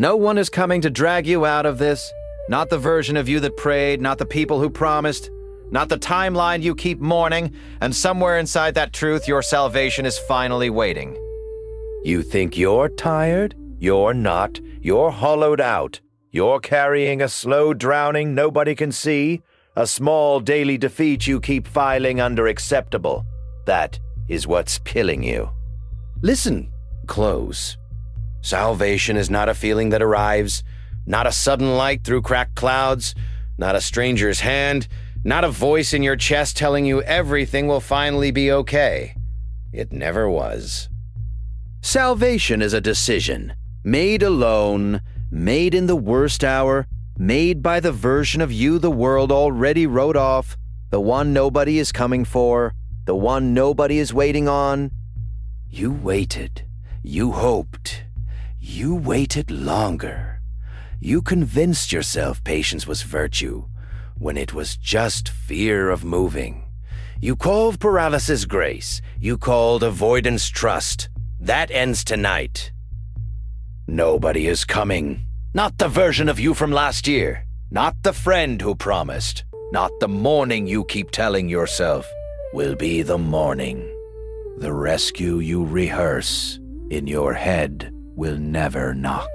No one is coming to drag you out of this. Not the version of you that prayed, not the people who promised, not the timeline you keep mourning, and somewhere inside that truth, your salvation is finally waiting. You think you're tired? You're not. You're hollowed out. You're carrying a slow drowning nobody can see, a small daily defeat you keep filing under acceptable. That is what's killing you. Listen close. Salvation is not a feeling that arrives, not a sudden light through cracked clouds, not a stranger's hand, not a voice in your chest telling you everything will finally be okay. It never was. Salvation is a decision, made alone, made in the worst hour, made by the version of you the world already wrote off, the one nobody is coming for, the one nobody is waiting on. You waited. You hoped. You waited longer. You convinced yourself patience was virtue, when it was just fear of moving. You called paralysis grace. You called avoidance trust. That ends tonight. Nobody is coming. Not the version of you from last year. Not the friend who promised. Not the morning you keep telling yourself will be the morning. The rescue you rehearse in your head will never knock.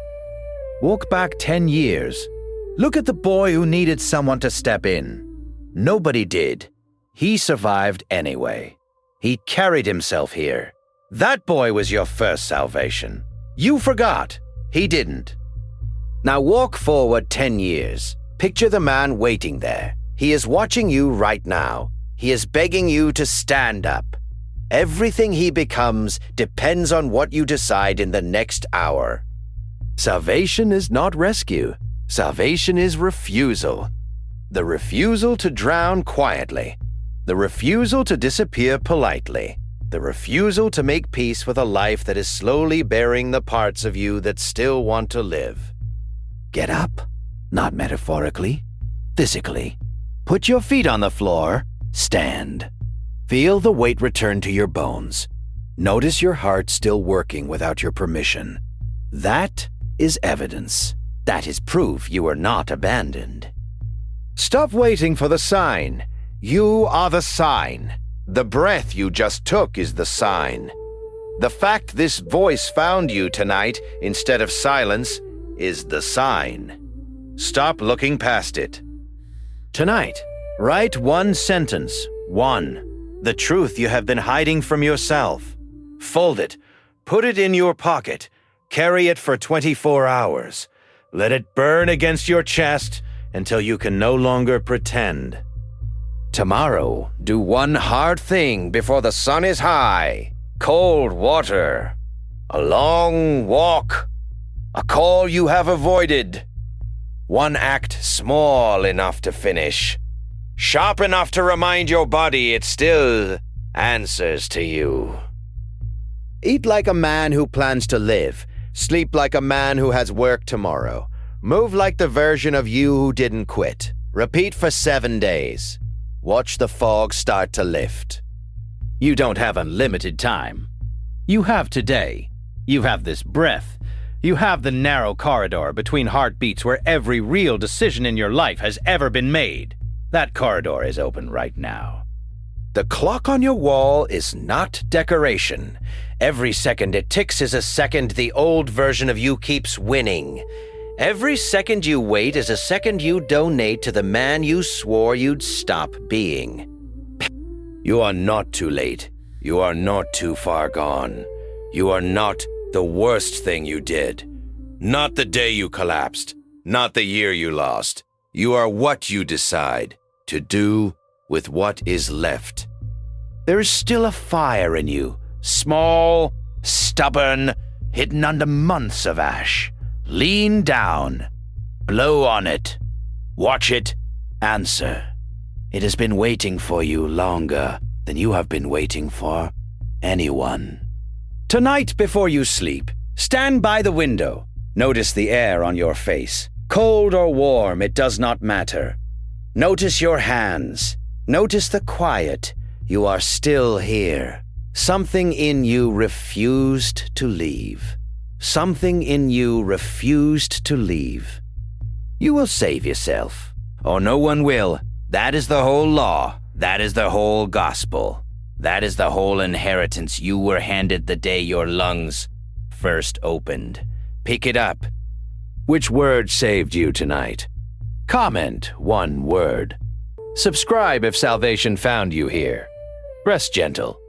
Walk back 10 years. Look at the boy who needed someone to step in. Nobody did. He survived anyway. He carried himself here. That boy was your first salvation. You forgot. He didn't. Now walk forward 10 years. Picture the man waiting there. He is watching you right now. He is begging you to stand up. Everything he becomes depends on what you decide in the next hour. Salvation is not rescue. Salvation is refusal. The refusal to drown quietly. The refusal to disappear politely. The refusal to make peace with a life that is slowly burying the parts of you that still want to live. Get up, not metaphorically, physically. Put your feet on the floor. Stand. Feel the weight return to your bones. Notice your heart still working without your permission. That is evidence. That is proof you are not abandoned. Stop waiting for the sign. You are the sign. The breath you just took is the sign. The fact this voice found you tonight instead of silence is the sign. Stop looking past it. Tonight, write one sentence. One. The truth you have been hiding from yourself. Fold it. Put it in your pocket. Carry it for 24 hours. Let it burn against your chest until you can no longer pretend. Tomorrow, do one hard thing before the sun is high. Cold water. A long walk. A call you have avoided. One act small enough to finish. Sharp enough to remind your body it still answers to you. Eat like a man who plans to live. Sleep like a man who has work tomorrow. Move like the version of you who didn't quit. Repeat for 7 days. Watch the fog start to lift. You don't have unlimited time. You have today. You have this breath. You have the narrow corridor between heartbeats where every real decision in your life has ever been made. That corridor is open right now. The clock on your wall is not decoration. Every second it ticks is a second the old version of you keeps winning. Every second you wait is a second you donate to the man you swore you'd stop being. You are not too late. You are not too far gone. You are not the worst thing you did. Not the day you collapsed. Not the year you lost. You are what you decide to do with what is left. There is still a fire in you. Small, stubborn, hidden under months of ash. Lean down. Blow on it. Watch it. Answer. It has been waiting for you longer than you have been waiting for anyone. Tonight before you sleep, stand by the window. Notice the air on your face. Cold or warm, it does not matter. Notice your hands. Notice the quiet. You are still here. Something in you refused to leave. Something in you refused to leave. You will save yourself, or no one will. That is the whole law. That is the whole gospel. That is the whole inheritance you were handed the day your lungs first opened. Pick it up. Which word saved you tonight? Comment one word. Subscribe if salvation found you here. Rest gentle.